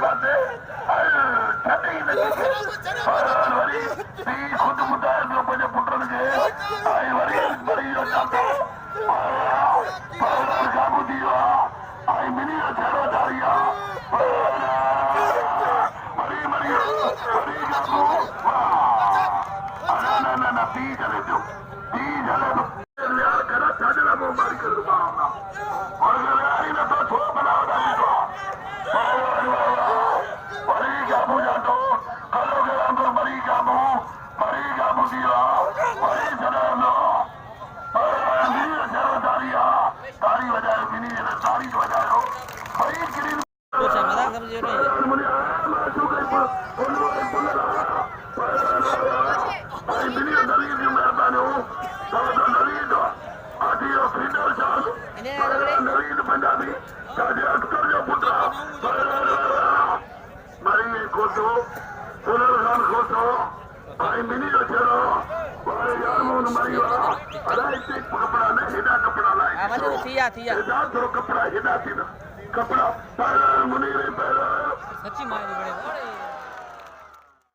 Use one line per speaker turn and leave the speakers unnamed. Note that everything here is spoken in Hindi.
पासे छटे ही लगे वरी पी खुद मुदार जो मुझे पुटन के आई वरी बड़ी जो चाहता पर काबू दिया आई मिनी छेड़ो जारिया मरी मरी मरी काबू ना ना ना पी चले दो यार करा छाजला वो मारी कर दूंगा और यारी ना तो छो बनाओ डाली तो मरी काबू जातो कलो के अंदर मरी काबू दिया मरी चले लो मिनी छेड़ो जारिया तारी बजाए मिनी तारी बजाओ मरी ग्रीन
ઓછા મજાક સમજ્યો નહીં એને
पंजाबी अख्तर जो पुत्र मरी खोसो पुनर्खान खोसो भाई मिनी छेड़ो भाई यार मरी अरे कपड़ा ने हिदा कपड़ा लाए
આ બધું થયા
हिदा थोड़ा कपड़ा हिदा थी कपड़ा मुनी रे पहले
સચ્ચી મારી પડે